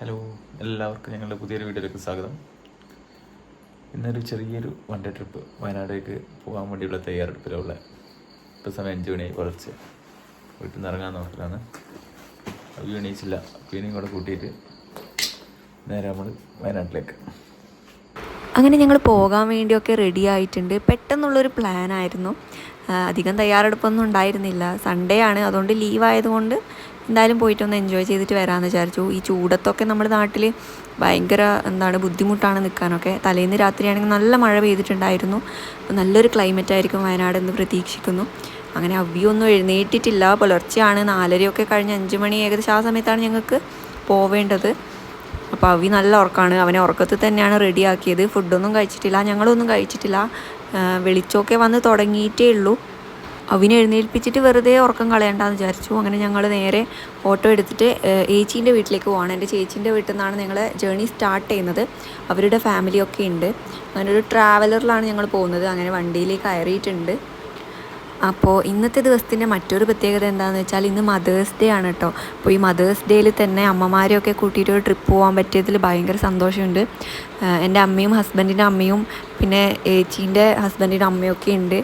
Hello, എല്ലാവർക്കും ഞങ്ങളുടെ പുതിയൊരു വീഡിയോയിലേക്ക് സ്വാഗതം. ഇന്നൊരു ചെറിയൊരു വൺ ഡേ ട്രിപ്പ് വയനാടേക്ക് പോകാൻ വേണ്ടിയുള്ള തയ്യാറെടുപ്പിലുള്ള ഇപ്പോൾ സമയം 5 മണിയായി. കുറച്ച് വീട്ടിൽ നിന്ന് ഇറങ്ങാൻ നോക്കലാണ്. അവ എണീച്ചില്ല. പിന്നെയും കൂടെ കൂട്ടിയിട്ട് നേരെ നമ്മൾ വയനാട്ടിലേക്ക്. അങ്ങനെ ഞങ്ങൾ പോകാൻ വേണ്ടിയൊക്കെ റെഡി ആയിട്ടുണ്ട്. പെട്ടെന്നുള്ളൊരു പ്ലാനായിരുന്നു. അധികം തയ്യാറെടുപ്പൊന്നും ഉണ്ടായിരുന്നില്ല. സൺഡേ ആണ്, അതുകൊണ്ട് ലീവായതുകൊണ്ട് എന്തായാലും പോയിട്ടൊന്ന് എൻജോയ് ചെയ്തിട്ട് വരാമെന്ന് വിചാരിച്ചു. ഈ ചൂടത്തൊക്കെ നമ്മുടെ നാട്ടിൽ ഭയങ്കര ബുദ്ധിമുട്ടാണ് നിൽക്കാനൊക്കെ. തലേന്ന് രാത്രിയാണെങ്കിൽ നല്ല മഴ പെയ്തിട്ടുണ്ടായിരുന്നു. നല്ലൊരു ക്ലൈമറ്റ് ആയിരിക്കും വയനാടെന്ന് പ്രതീക്ഷിക്കുന്നു. അങ്ങനെ അവ്യൊന്നും എഴുന്നേറ്റിട്ടില്ല. പുലർച്ചെയാണ്, 4:30 കഴിഞ്ഞ് 5 മണി ഏകദേശം ആ സമയത്താണ് ഞങ്ങൾക്ക് പോവേണ്ടത്. അപ്പോൾ അവി നല്ല ഉറക്കമാണ്. അവനെ ഉറക്കത്തിൽ തന്നെയാണ് റെഡിയാക്കിയത്. ഫുഡൊന്നും കഴിച്ചിട്ടില്ല, ഞങ്ങളൊന്നും കഴിച്ചിട്ടില്ല. വെളിച്ചമൊക്കെ വന്ന് തുടങ്ങിയിട്ടേ ഉള്ളൂ. അവനെ എഴുന്നേൽപ്പിച്ചിട്ട് വെറുതെ ഉറക്കം കളയണ്ടെന്ന് വിചാരിച്ചു. അങ്ങനെ ഞങ്ങൾ നേരെ ഓട്ടോ എടുത്തിട്ട് ഏച്ചീൻ്റെ വീട്ടിലേക്ക് പോവാണ്. എൻ്റെ ചേച്ചീൻ്റെ വീട്ടിൽ നിന്നാണ് ഞങ്ങൾ ജേർണി സ്റ്റാർട്ട് ചെയ്യുന്നത്. അവരുടെ ഫാമിലിയൊക്കെ ഉണ്ട്. അങ്ങനെ ഒരു ട്രാവലറിലാണ് ഞങ്ങൾ പോകുന്നത്. അങ്ങനെ വണ്ടിയിലേക്ക് കയറിയിട്ടുണ്ട്. അപ്പോൾ ഇന്നത്തെ ദിവസത്തിൻ്റെ മറ്റൊരു പ്രത്യേകത എന്താണെന്ന് വെച്ചാൽ ഇന്ന് മദേഴ്സ് ഡേ ആണ് കേട്ടോ. അപ്പോൾ ഈ മദേഴ്സ് ഡേയിൽ തന്നെ അമ്മമാരെയൊക്കെ കൂട്ടിയിട്ട് ഒരു ട്രിപ്പ് പോകാൻ പറ്റിയതിൽ ഭയങ്കര സന്തോഷമുണ്ട്. എൻ്റെ അമ്മയും ഹസ്ബൻഡിൻ്റെ അമ്മയും പിന്നെ ഏച്ചീൻ്റെ ഹസ്ബൻഡിൻ്റെ അമ്മയൊക്കെ ഉണ്ട്.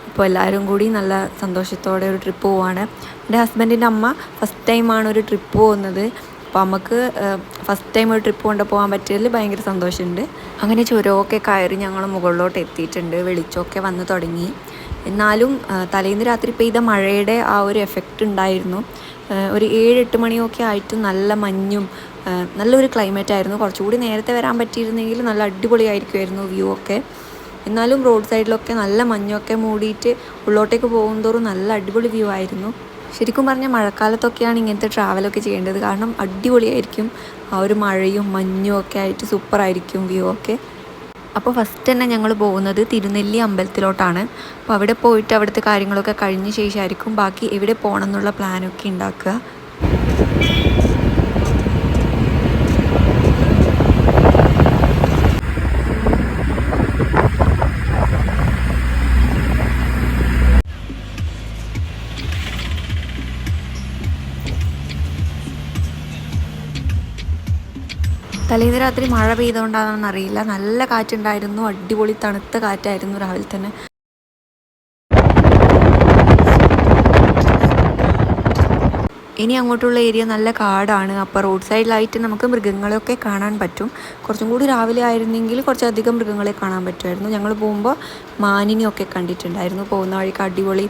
അപ്പോൾ എല്ലാവരും കൂടി നല്ല സന്തോഷത്തോടെ ഒരു ട്രിപ്പ് പോവാണ്. എൻ്റെ ഹസ്ബൻഡിൻ്റെ അമ്മ ഫസ്റ്റ് ടൈമാണ് ഒരു ട്രിപ്പ് പോകുന്നത്. അപ്പോൾ നമുക്ക് ഫസ്റ്റ് ടൈം ഒരു ട്രിപ്പ് കൊണ്ട് പോകാൻ പറ്റിയതിൽ ഭയങ്കര സന്തോഷമുണ്ട്. അങ്ങനെ ചുരമൊക്കെ കയറി ഞങ്ങൾ മുകളിലോട്ട് എത്തിയിട്ടുണ്ട്. വെളിച്ചമൊക്കെ വന്ന് തുടങ്ങി. എന്നാലും തലേന്ന് രാത്രി പെയ്ത മഴയുടെ ആ ഒരു എഫക്റ്റ് ഉണ്ടായിരുന്നു. ഒരു 7-8 മണിയൊക്കെ ആയിട്ട് നല്ല മഞ്ഞും നല്ലൊരു ക്ലൈമറ്റ് ആയിരുന്നു. കുറച്ചുകൂടി നേരത്തെ വരാൻ പറ്റിയിരുന്നെങ്കിൽ നല്ല അടിപൊളിയായിരിക്കുമായിരുന്നു വ്യൂ ഒക്കെ. എന്നാലും റോഡ് സൈഡിലൊക്കെ നല്ല മഞ്ഞൊക്കെ മൂടിയിട്ട് ഉള്ളോട്ടേക്ക് പോകുന്തോറും നല്ല അടിപൊളി വ്യൂ ആയിരുന്നു. ശരിക്കും പറഞ്ഞാൽ മഴക്കാലത്തൊക്കെയാണ് ഇങ്ങനത്തെ ട്രാവലൊക്കെ ചെയ്യേണ്ടത്. കാരണം അടിപൊളിയായിരിക്കും. ആ ഒരു മഴയും മഞ്ഞും ഒക്കെ ആയിട്ട് സൂപ്പറായിരിക്കും വ്യൂ ഒക്കെ. അപ്പോൾ ഫസ്റ്റ് തന്നെ ഞങ്ങൾ പോകുന്നത് തിരുനെല്ലി അമ്പലത്തിലോട്ടാണ്. അപ്പോൾ അവിടെ പോയിട്ട് അവിടുത്തെ കാര്യങ്ങളൊക്കെ കഴിഞ്ഞ ശേഷമായിരിക്കും ബാക്കി എവിടെ പോകണം എന്നുള്ള പ്ലാനൊക്കെ ഉണ്ടാക്കുക. തലേന്ന് രാത്രി മഴ പെയ്തുകൊണ്ടാണെന്ന് അറിയില്ല, നല്ല കാറ്റുണ്ടായിരുന്നു. അടിപൊളി തണുത്ത കാറ്റായിരുന്നു രാവിലെ തന്നെ. ഇനി അങ്ങോട്ടുള്ള ഏരിയ നല്ല കാടാണ്. അപ്പോൾ റോഡ് സൈഡിലായിട്ട് നമുക്ക് മൃഗങ്ങളെയൊക്കെ കാണാൻ പറ്റും. കുറച്ചും കൂടി രാവിലെ ആയിരുന്നെങ്കിൽ കുറച്ചധികം മൃഗങ്ങളെ കാണാൻ പറ്റുമായിരുന്നു. ഞങ്ങൾ പോകുമ്പോൾ മാനിനെയൊക്കെ കണ്ടിട്ടുണ്ടായിരുന്നു. പോകുന്ന വഴിക്ക് അടിപൊളി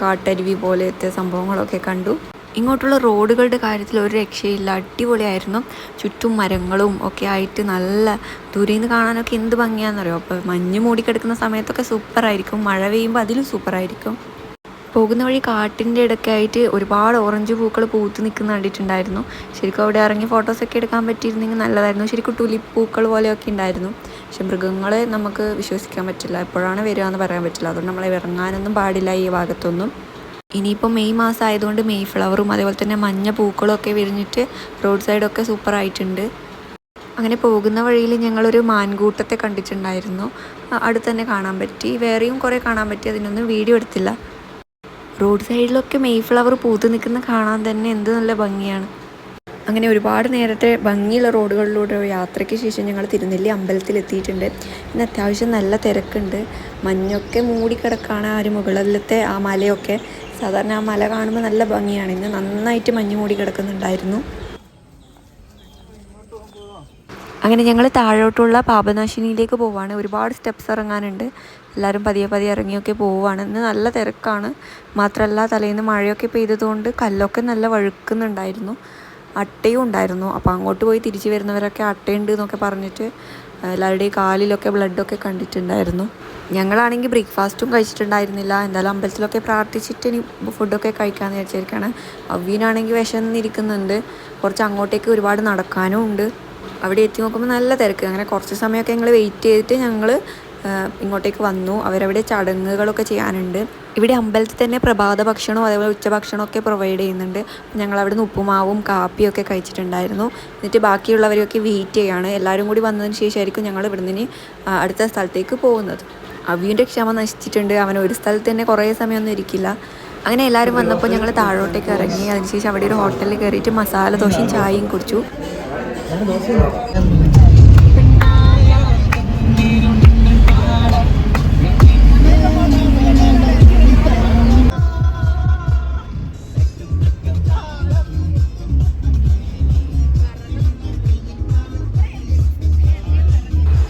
കാട്ടരുവി പോലത്തെ സംഭവങ്ങളൊക്കെ കണ്ടു. ഇങ്ങോട്ടുള്ള റോഡുകളുടെ കാര്യത്തിൽ ഒരു രക്ഷയില്ല, അടിപൊളിയായിരുന്നു. ചുറ്റും മരങ്ങളും ഒക്കെ ആയിട്ട് നല്ല ദൂരെ നിന്ന് കാണാനൊക്കെ എന്ത് ഭംഗിയാണെന്നറിയോ. അപ്പോൾ മഞ്ഞ് മൂടിക്കിടക്കുന്ന സമയത്തൊക്കെ സൂപ്പറായിരിക്കും. മഴ പെയ്യുമ്പോൾ അതിലും സൂപ്പറായിരിക്കും. പോകുന്ന വഴി കാട്ടിൻ്റെ ഇടയ്ക്കായിട്ട് ഒരുപാട് ഓറഞ്ച് പൂക്കൾ പൂത്ത് നിൽക്കുന്ന കണ്ടിട്ടുണ്ടായിരുന്നു. ശരിക്കും അവിടെ ഇറങ്ങി ഫോട്ടോസൊക്കെ എടുക്കാൻ പറ്റിയിരുന്നെങ്കിൽ നല്ലതായിരുന്നു. ശരിക്കും ടുലിപ്പ് പൂക്കൾ പോലെയൊക്കെ ഉണ്ടായിരുന്നു. പക്ഷെ മൃഗങ്ങളെ നമുക്ക് വിശ്വസിക്കാൻ പറ്റില്ല, എപ്പോഴാണ് വരിക എന്ന് പറയാൻ പറ്റില്ല. അതുകൊണ്ട് നമ്മൾ ഇറങ്ങാനൊന്നും പാടില്ല ഈ ഭാഗത്തൊന്നും. ഇനിയിപ്പോൾ മെയ് മാസം ആയതുകൊണ്ട് മെയ് ഫ്ലവറും അതേപോലെ തന്നെ മഞ്ഞ പൂക്കളും ഒക്കെ വിരിഞ്ഞിട്ട് റോഡ് സൈഡൊക്കെ സൂപ്പറായിട്ടുണ്ട്. അങ്ങനെ പോകുന്ന വഴിയിൽ ഞങ്ങളൊരു മാൻകൂട്ടത്തെ കണ്ടിട്ടുണ്ടായിരുന്നു. അടുത്ത് തന്നെ കാണാൻ പറ്റി. വേറെയും കുറേ കാണാൻ പറ്റി. അതിനൊന്നും വീഡിയോ എടുത്തില്ല. റോഡ് സൈഡിലൊക്കെ മെയ് ഫ്ലവർ പൂത്ത് നിൽക്കുന്ന കാണാൻ തന്നെ എന്ത് നല്ല ഭംഗിയാണ്. അങ്ങനെ ഒരുപാട് നേരത്തെ ഭംഗിയുള്ള റോഡുകളിലൂടെ യാത്രയ്ക്ക് ശേഷം ഞങ്ങൾ തിരുനെല്ലി അമ്പലത്തിലെത്തിയിട്ടുണ്ട്. ഇന്ന് അത്യാവശ്യം നല്ല തിരക്കുണ്ട്. മഞ്ഞൊക്കെ മൂടിക്കിടക്കാണ്. ആ ഒരു മുകളിലത്തെ ആ മലയൊക്കെ. സാധാരണ ആ മല കാണുമ്പോൾ നല്ല ഭംഗിയാണ്. ഇന്ന് നന്നായിട്ട് മഞ്ഞ് മൂടി കിടക്കുന്നുണ്ടായിരുന്നു. അങ്ങനെ ഞങ്ങൾ താഴോട്ടുള്ള പാപനാശിനിയിലേക്ക് പോവാണ്. ഒരുപാട് സ്റ്റെപ്സ് ഇറങ്ങാനുണ്ട്. എല്ലാവരും പതിയെ പതിയെ ഇറങ്ങിയൊക്കെ പോവുകയാണ്. ഇന്ന് നല്ല തിരക്കാണ്. മാത്രമല്ല തലേന്ന് മഴയൊക്കെ പെയ്തതുകൊണ്ട് കല്ലൊക്കെ നല്ല വഴുക്കുന്നുണ്ടായിരുന്നു. അട്ടയും ഉണ്ടായിരുന്നു. അപ്പോൾ അങ്ങോട്ട് പോയി തിരിച്ച് വരുന്നവരൊക്കെ അട്ടയുണ്ട് എന്നൊക്കെ പറഞ്ഞിട്ട് എല്ലാവരുടെയും കാലിലൊക്കെ ബ്ലഡൊക്കെ കണ്ടിട്ടുണ്ടായിരുന്നു. ഞങ്ങളാണെങ്കിൽ ബ്രേക്ക്ഫാസ്റ്റും കഴിച്ചിട്ടുണ്ടായിരുന്നില്ല. എന്തായാലും അമ്പലത്തിലൊക്കെ പ്രാർത്ഥിച്ചിട്ട് ഇനി ഫുഡൊക്കെ കഴിക്കാമെന്ന് വിചാരിച്ചിരിക്കുകയാണ്. അവീനാണെങ്കിൽ വിശന്നിരിക്കുന്നുണ്ട്. കുറച്ച് അങ്ങോട്ടേക്ക് ഒരുപാട് നടക്കാനും ഉണ്ട്. അവിടെ എത്തി നോക്കുമ്പോൾ നല്ല തിരക്ക്. അങ്ങനെ കുറച്ച് സമയമൊക്കെ ഞങ്ങൾ വെയിറ്റ് ചെയ്തിട്ട് ഞങ്ങൾ ഇങ്ങോട്ടേക്ക് വന്നു. അവരവിടെ ചടങ്ങുകളൊക്കെ ചെയ്യാനുണ്ട്. ഇവിടെ അമ്പലത്തിൽ തന്നെ പ്രഭാത ഭക്ഷണവും അതേപോലെ ഉച്ചഭക്ഷണമൊക്കെ പ്രൊവൈഡ് ചെയ്യുന്നുണ്ട്. ഞങ്ങൾ അവിടെ നിന്ന് ഉപ്പുമാവും കാപ്പിയൊക്കെ കഴിച്ചിട്ടുണ്ടായിരുന്നു. എന്നിട്ട് ബാക്കിയുള്ളവരെയൊക്കെ വെയിറ്റ് ചെയ്യാണ്. എല്ലാവരും കൂടി വന്നതിന് ശേഷമായിരിക്കും ഞങ്ങൾ ഇവിടെ നിന്ന് അടുത്ത സ്ഥലത്തേക്ക് പോകുന്നത്. അവിയുടെ ക്ഷമ നശിച്ചിട്ടുണ്ട്. അവൻ ഒരു സ്ഥലത്ത് തന്നെ കുറേ സമയമൊന്നും ഇരിക്കില്ല. അങ്ങനെ എല്ലാവരും വന്നപ്പോൾ ഞങ്ങൾ താഴോട്ടേക്ക് ഇറങ്ങി. അതിനുശേഷം അവിടെ ഒരു ഹോട്ടലിൽ കയറിയിട്ട് മസാല ദോശയും ചായയും കുടിച്ചു.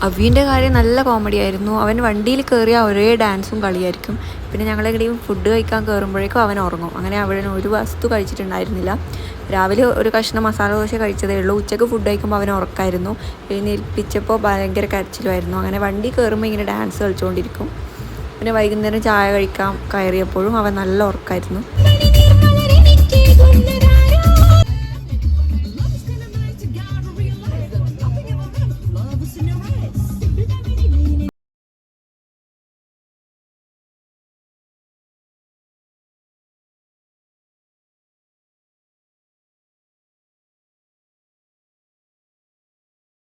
അവീൻ്റെ കാര്യം നല്ല കോമഡി ആയിരുന്നു. അവൻ വണ്ടിയിൽ കയറിയ ഒരേ ഡാൻസും കളിയായിരിക്കും. പിന്നെ ഞങ്ങളെവിടെയും ഫുഡ് കഴിക്കാൻ കയറുമ്പോഴേക്കും അവൻ ഉറങ്ങും. അങ്ങനെ അവൻ ഒരു വസ്തു കഴിച്ചിട്ടുണ്ടായിരുന്നില്ല. രാവിലെ ഒരു കഷ്ണം മസാല ദോശ കഴിച്ചതേ ഉള്ളൂ. ഉച്ചയ്ക്ക് ഫുഡ് കഴിക്കുമ്പോൾ അവൻ ഉറക്കായിരുന്നു. എഴുന്നേൽപ്പിച്ചപ്പോൾ ഭയങ്കര കരച്ചിലുമായിരുന്നു. അങ്ങനെ വണ്ടി കയറുമ്പോൾ ഇങ്ങനെ ഡാൻസ് കളിച്ചുകൊണ്ടിരിക്കും. പിന്നെ വൈകുന്നേരം ചായ കഴിക്കാൻ കയറിയപ്പോഴും അവൻ നല്ല ഉറക്കായിരുന്നു.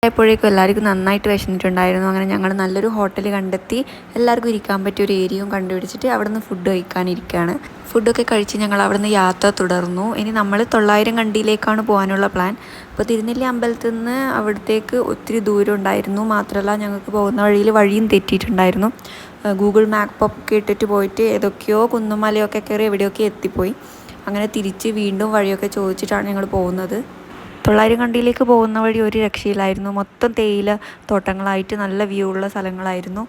ആയപ്പോഴേക്കും എല്ലാവർക്കും നന്നായിട്ട് വിശന്നിട്ടുണ്ടായിരുന്നു. അങ്ങനെ ഞങ്ങൾ നല്ലൊരു ഹോട്ടൽ കണ്ടെത്തി എല്ലാവർക്കും ഇരിക്കാൻ പറ്റിയ ഒരു ഏരിയയും കണ്ടുപിടിച്ചിട്ട് അവിടെ നിന്ന് ഫുഡ് കഴിക്കാനിരിക്കുകയാണ്. ഫുഡൊക്കെ കഴിച്ച് ഞങ്ങൾ അവിടെ നിന്ന് യാത്ര തുടർന്നു. ഇനി നമ്മൾ 900 കണ്ടിയിലേക്കാണ് പോകാനുള്ള പ്ലാൻ. അപ്പോൾ തിരുനെല്ലി അമ്പലത്തിൽ നിന്ന് അവിടത്തേക്ക് ഒത്തിരി ദൂരം ഉണ്ടായിരുന്നു. മാത്രമല്ല ഞങ്ങൾക്ക് പോകുന്ന വഴിയും തെറ്റിയിട്ടുണ്ടായിരുന്നു. ഗൂഗിൾ മാപ്പൊക്കെ ഇട്ടിട്ട് പോയിട്ട് ഏതൊക്കെയോ കുന്നും മലയൊക്കെ കയറി എവിടെയൊക്കെ എത്തിപ്പോയി. അങ്ങനെ തിരിച്ച് വീണ്ടും വഴിയൊക്കെ ചോദിച്ചിട്ടാണ് ഞങ്ങൾ പോകുന്നത്. 900 കണ്ടിയിലേക്ക് പോകുന്ന വഴി ഒരു രക്ഷയിലായിരുന്നു. മൊത്തം തേയില തോട്ടങ്ങളായിട്ട് നല്ല വ്യൂ ഉള്ള സ്ഥലങ്ങളായിരുന്നു.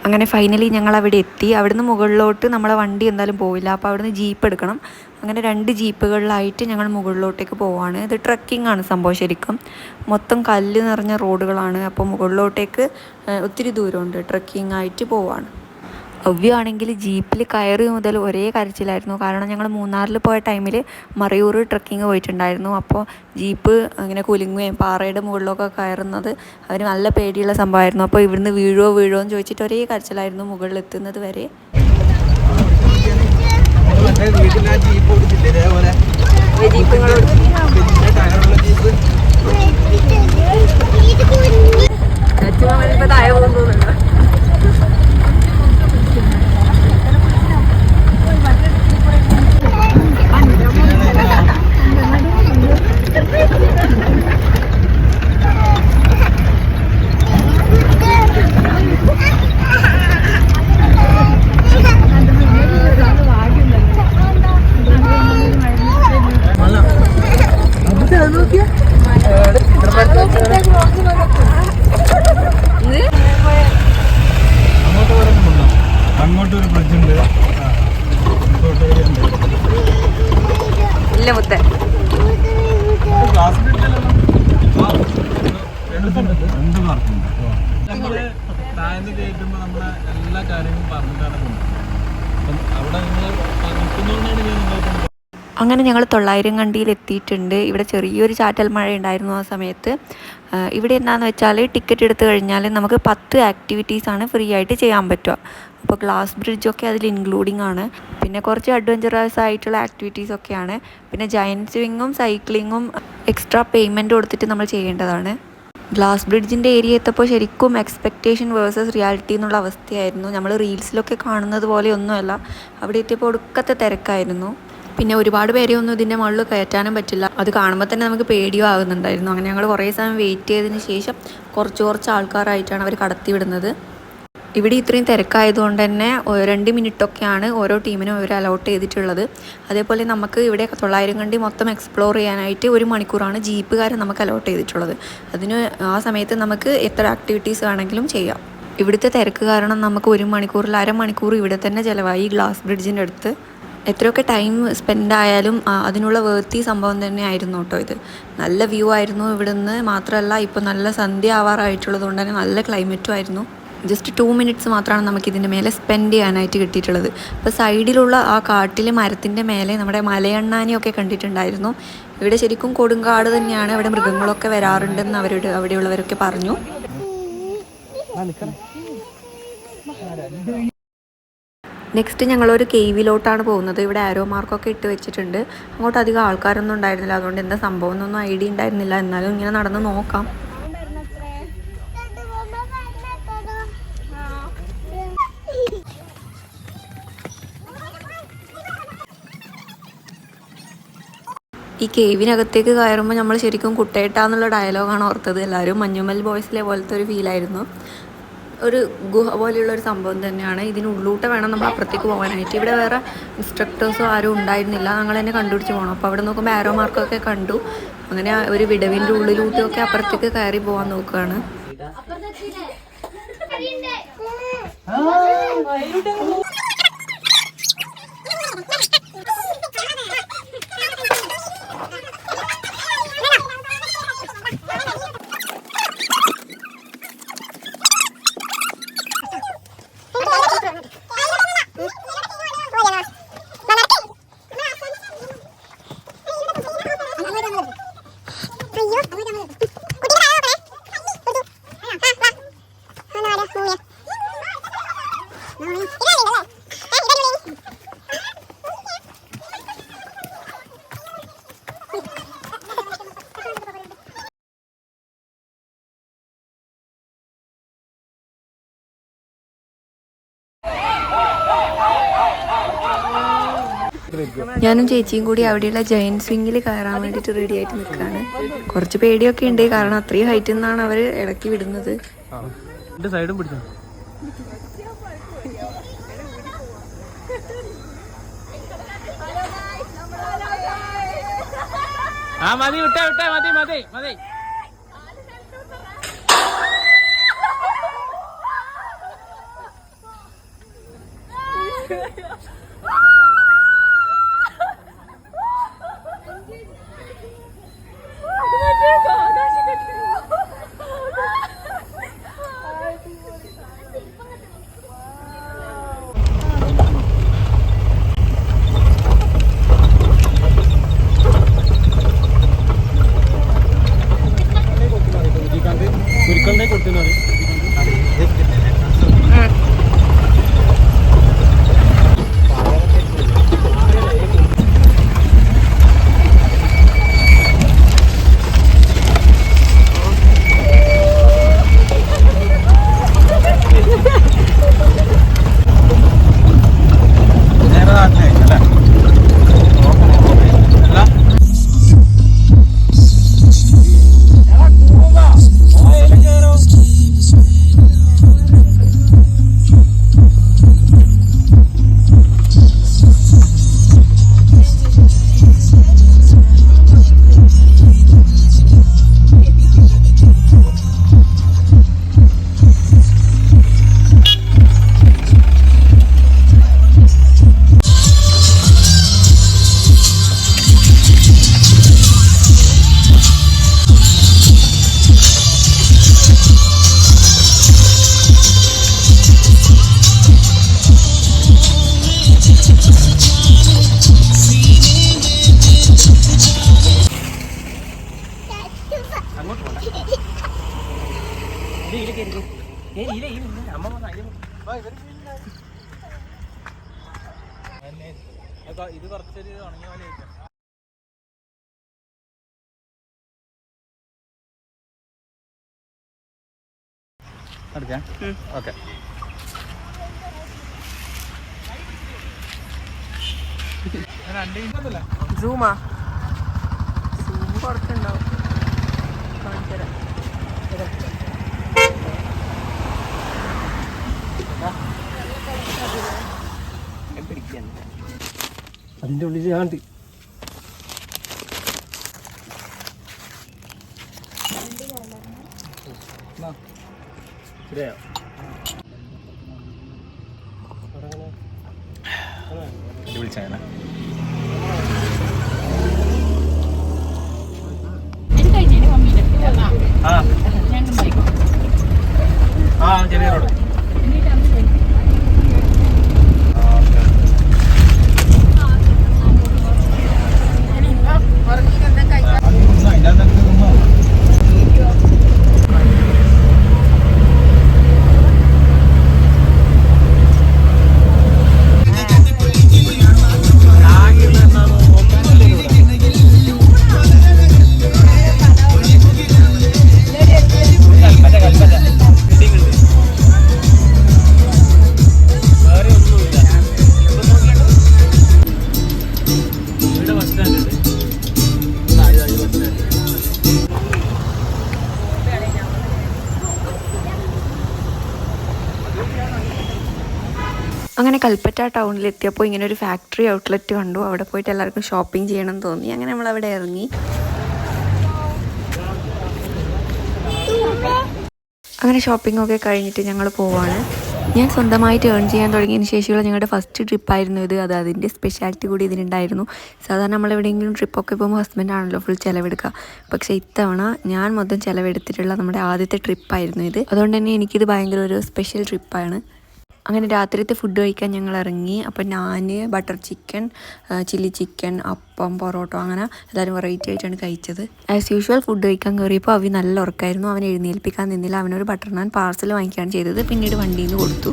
അങ്ങനെ ഫൈനലി ഞങ്ങൾ അവിടെ എത്തി. അവിടുന്ന് മുകളിലോട്ട് നമ്മളെ വണ്ടി എന്തായാലും പോവില്ല. അപ്പോൾ അവിടുന്ന് ജീപ്പ് എടുക്കണം. അങ്ങനെ 2 ജീപ്പുകളിലായിട്ട് ഞങ്ങൾ മുകളിലോട്ടേക്ക് പോവാണ്. ഇത് ട്രക്കിംഗ് ആണ് സംഭവം. ശരിക്കും മൊത്തം കല്ല് നിറഞ്ഞ റോഡുകളാണ്. അപ്പോൾ മുകളിലോട്ടേക്ക് ഒത്തിരി ദൂരമുണ്ട്. ട്രക്കിംഗ് ആയിട്ട് പോവാണ്. അവ്യാണെങ്കിൽ ജീപ്പിൽ കയറി മുതൽ ഒരേ കരച്ചിലായിരുന്നു. കാരണം ഞങ്ങൾ മൂന്നാറിൽ പോയ ടൈമിൽ മറയൂർ ട്രക്കിങ് പോയിട്ടുണ്ടായിരുന്നു. അപ്പോൾ ജീപ്പ് അങ്ങനെ കുലുങ്ങുകയും പാറയുടെ മുകളിലൊക്കെ കയറുന്നത് അവർ നല്ല പേടിയുള്ള സംഭവമായിരുന്നു. അപ്പോൾ ഇവിടുന്ന് വീഴുമോ എന്ന് ചോദിച്ചിട്ട് ഒരേ കരച്ചിലായിരുന്നു മുകളിലെത്തുന്നത് വരെ. അങ്ങോട്ടൊരു ബ്രിഡ്ജ് ഉണ്ട്. ഇല്ല മുത്തേ രണ്ട് പാർക്കുണ്ട്. നമ്മള് താഴ്ന്ന് കയറ്റുമ്പോൾ നമ്മളെ എല്ലാ കാര്യങ്ങളും പറഞ്ഞിട്ടാണ് കൊണ്ടുപോകുന്നത്. അപ്പം അവിടെ നിങ്ങൾ നിൽക്കുന്നതുകൊണ്ടാണ് ഞാൻ നിങ്ങൾക്ക്. അങ്ങനെ ഞങ്ങൾ 900 കണ്ടിയിൽ എത്തിയിട്ടുണ്ട്. ഇവിടെ ചെറിയൊരു ചാറ്റൽ മഴ ഉണ്ടായിരുന്നു ആ സമയത്ത്. ഇവിടെ എന്താണെന്ന് വെച്ചാൽ ടിക്കറ്റ് എടുത്തു കഴിഞ്ഞാൽ നമുക്ക് 10 ആക്ടിവിറ്റീസാണ് ഫ്രീ ആയിട്ട് ചെയ്യാൻ പറ്റുക. അപ്പോൾ ഗ്ലാസ് ബ്രിഡ്ജൊക്കെ അതിൽ ഇൻക്ലൂഡിങ് ആണ്. പിന്നെ കുറച്ച് അഡ്വഞ്ചറസ് ആയിട്ടുള്ള ആക്ടിവിറ്റീസൊക്കെയാണ്. പിന്നെ ജയൻറ്റ് സ്വിങ്ങും സൈക്ലിങ്ങും എക്സ്ട്രാ പേയ്മെൻറ്റ് കൊടുത്തിട്ട് നമ്മൾ ചെയ്യേണ്ടതാണ്. ഗ്ലാസ് ബ്രിഡ്ജിൻ്റെ ഏരിയ എത്തപ്പോൾ ശരിക്കും എക്സ്പെക്റ്റേഷൻ വേഴ്സസ് റിയാലിറ്റി എന്നുള്ള അവസ്ഥയായിരുന്നു. നമ്മൾ റീൽസിലൊക്കെ കാണുന്നത് പോലെയൊന്നുമല്ല. അവിടെ എത്തിയപ്പോൾ ഒടുക്കത്തെ തിരക്കായിരുന്നു. പിന്നെ ഒരുപാട് പേരെയൊന്നും ഇതിൻ്റെ മുകളിൽ കയറ്റാനും പറ്റില്ല. അത് കാണുമ്പോൾ തന്നെ നമുക്ക് പേടിയോ ആകുന്നുണ്ടായിരുന്നു. അങ്ങനെ ഞങ്ങൾ കുറേ സമയം വെയിറ്റ് ചെയ്തതിന് ശേഷം കുറച്ച് ആൾക്കാരായിട്ടാണ് അവർ കടത്തി വിടുന്നത്. ഇവിടെ ഇത്രയും തിരക്കായതുകൊണ്ട് തന്നെ 2 മിനിറ്റൊക്കെയാണ് ഓരോ ടീമിനും അവർ അലോട്ട് ചെയ്തിട്ടുള്ളത്. അതേപോലെ നമുക്ക് ഇവിടെ 900 കണ്ടി മൊത്തം എക്സ്പ്ലോർ ചെയ്യാനായിട്ട് 1 മണിക്കൂറാണ് ജീപ്പുകാരൻ നമുക്ക് അലോട്ട് ചെയ്തിട്ടുള്ളത്. അതിന് ആ സമയത്ത് നമുക്ക് എത്ര ആക്ടിവിറ്റീസ് വേണമെങ്കിലും ചെയ്യാം. ഇവിടുത്തെ തിരക്ക് കാരണം നമുക്ക് 1 മണിക്കൂറിൽ അരമണിക്കൂർ ഇവിടെ തന്നെ ചിലവായി ഗ്ലാസ് ബ്രിഡ്ജിൻ്റെ അടുത്ത്. എത്രയൊക്കെ ടൈം സ്പെൻഡ് ആയാലും അതിനുള്ള വേർത്തി സംഭവം തന്നെയായിരുന്നു കേട്ടോ ഇത്. നല്ല വ്യൂ ആയിരുന്നു ഇവിടുന്ന്. മാത്രമല്ല ഇപ്പോൾ നല്ല സന്ധ്യ ആവാറായിട്ടുള്ളത് കൊണ്ട് തന്നെ നല്ല ക്ലൈമറ്റും ആയിരുന്നു. ജസ്റ്റ് 2 മിനിറ്റ്സ് മാത്രമാണ് നമുക്കിതിൻ്റെ മേലെ സ്പെൻഡ് ചെയ്യാനായിട്ട് കിട്ടിയിട്ടുള്ളത്. അപ്പോൾ സൈഡിലുള്ള ആ കാട്ടിലെ മരത്തിൻ്റെ മേലെ നമ്മുടെ മലയണ്ണാനെയൊക്കെ കണ്ടിട്ടുണ്ടായിരുന്നു. ഇവിടെ ശരിക്കും കൊടുങ്കാട് തന്നെയാണ്. ഇവിടെ മൃഗങ്ങളൊക്കെ വരാറുണ്ടെന്ന് അവിടെയുള്ളവരൊക്കെ പറഞ്ഞു. നെക്സ്റ്റ് ഞങ്ങളൊരു കേവിലോട്ടാണ് പോകുന്നത്. ഇവിടെ ആരോ മാർക്കൊക്കെ ഇട്ട് വെച്ചിട്ടുണ്ട്. അങ്ങോട്ട് അധികം ആൾക്കാരൊന്നും ഉണ്ടായിരുന്നില്ല. അതുകൊണ്ട് എന്താ സംഭവം എന്നൊന്നും ഐഡിയ ഉണ്ടായിരുന്നില്ല. എന്നാലും ഇങ്ങനെ നടന്ന് നോക്കാം. ഈ കേവിനകത്തേക്ക് കയറുമ്പോൾ നമ്മൾ ശരിക്കും കുട്ടേട്ടാന്നുള്ള ഡയലോഗാണ് ഓർത്തത്. എല്ലാവരും മഞ്ഞുമൽ ബോയ്സിലെ പോലത്തെ ഒരു ഫീലായിരുന്നു. ഒരു ഗുഹ പോലെയുള്ളൊരു സംഭവം തന്നെയാണ്. ഇതിനുള്ളിലോട്ട് വേണം നമ്മൾ അപ്പുറത്തേക്ക് പോകാനായിട്ട്. ഇവിടെ വേറെ ഇൻസ്ട്രക്ടേഴ്സോ ആരും ഉണ്ടായിരുന്നില്ല, ഞങ്ങൾ തന്നെ കണ്ടുപിടിച്ച് പോകണം. അപ്പോൾ അവിടെ നോക്കുമ്പോൾ ആരോ മാർക്കൊക്കെ കണ്ടു. അങ്ങനെ ഒരു വിടവിൻ്റെ ഉള്ളിലൂട്ടൊക്കെ അപ്പുറത്തേക്ക് കയറി പോകാൻ നോക്കുകയാണ്. ഞാനും ചേച്ചിയും കൂടി അവിടെയുള്ള ജയന്റ് സ്വിങ്ങിൽ കയറാൻ വേണ്ടിയിട്ട് റെഡി ആയിട്ട് നിൽക്കുകയാണ്. കുറച്ച് പേടിയൊക്കെ ഉണ്ട്, കാരണം അത്രയും ഹൈറ്റിൽ നിന്നാണ് അവർ ഇടയ്ക്ക് വിടുന്നത്. സൈഡും പിടിച്ചു. ആ മതി, വിട്ടേ വിട്ടേ, മതി മതി മതി. ഇത് കുറച്ചൊരു ഉണങ്ങിയ പോലെ ആയിരിക്കും. ഓക്കെ. സൂമാ സൂം കുറച്ചുണ്ടാവും. അതിന്റെ ഉള്ളിൽ ഞാൻ വിളിച്ചാണ്. ആ ചെറിയ റോഡ്. അങ്ങനെ കൽപ്പറ്റ ടൗണിലെത്തിയപ്പോൾ ഇങ്ങനെ ഒരു ഫാക്ടറി ഔട്ട്ലെറ്റ് കണ്ടു. അവിടെ പോയിട്ട് എല്ലാവർക്കും ഷോപ്പിംഗ് ചെയ്യണം എന്ന് തോന്നി. അങ്ങനെ നമ്മൾ അവിടെ ഇറങ്ങി. അങ്ങനെ ഷോപ്പിംഗ് ഒക്കെ കഴിഞ്ഞിട്ട് ഞങ്ങൾ പോവാണ്. ഞാൻ സ്വന്തമായിട്ട് ഏൺ ചെയ്യാൻ തുടങ്ങിയതിന് ശേഷമുള്ള ഞങ്ങളുടെ ഫസ്റ്റ് ട്രിപ്പായിരുന്നു ഇത്. അതിൻ്റെ സ്പെഷ്യാലിറ്റി കൂടി ഇതിനുണ്ടായിരുന്നു. സാധാരണ നമ്മളെവിടെയെങ്കിലും ട്രിപ്പൊക്കെ പോകുമ്പോൾ ഹസ്ബൻഡാണല്ലോ ഫുൾ ചിലവെടുക്കുക. പക്ഷേ ഇത്തവണ ഞാൻ മൊത്തം ചിലവെടുത്തിട്ടുള്ള നമ്മുടെ ആദ്യത്തെ ട്രിപ്പായിരുന്നു ഇത്. അതുകൊണ്ട് തന്നെ എനിക്കിത് ഭയങ്കര ഒരു സ്പെഷ്യൽ ട്രിപ്പാണ്. അങ്ങനെ രാത്രിത്തെ ഫുഡ് കഴിക്കാൻ ഞങ്ങൾ ഇറങ്ങി. അപ്പോൾ ഞാൻ ബട്ടർ ചിക്കൻ, ചില്ലി ചിക്കൻ, അപ്പം, പൊറോട്ട അങ്ങനെ എല്ലാവരും വെറൈറ്റി ആയിട്ടാണ് കഴിച്ചത്. ആസ് യൂഷ്വൽ ഫുഡ് കഴിക്കാൻ കയറിയപ്പോൾ അവൻ നല്ല ഉറക്കമായിരുന്നു. അവൻ എഴുന്നേൽപ്പിക്കാൻ നിന്നില്ല. അവനൊരു ബട്ടർ നാൻ പാർസൽ വാങ്ങിക്കുകയാണ് ചെയ്തത്. പിന്നീട് വണ്ടിയിൽ നിന്ന് കൊടുത്തു.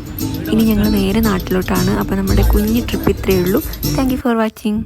ഇനി ഞങ്ങൾ നേരെ നാട്ടിലോട്ടാണ്. അപ്പോൾ നമ്മുടെ കുഞ്ഞ് ട്രിപ്പ് ഇത്രയേ ഉള്ളൂ. Thank you for watching.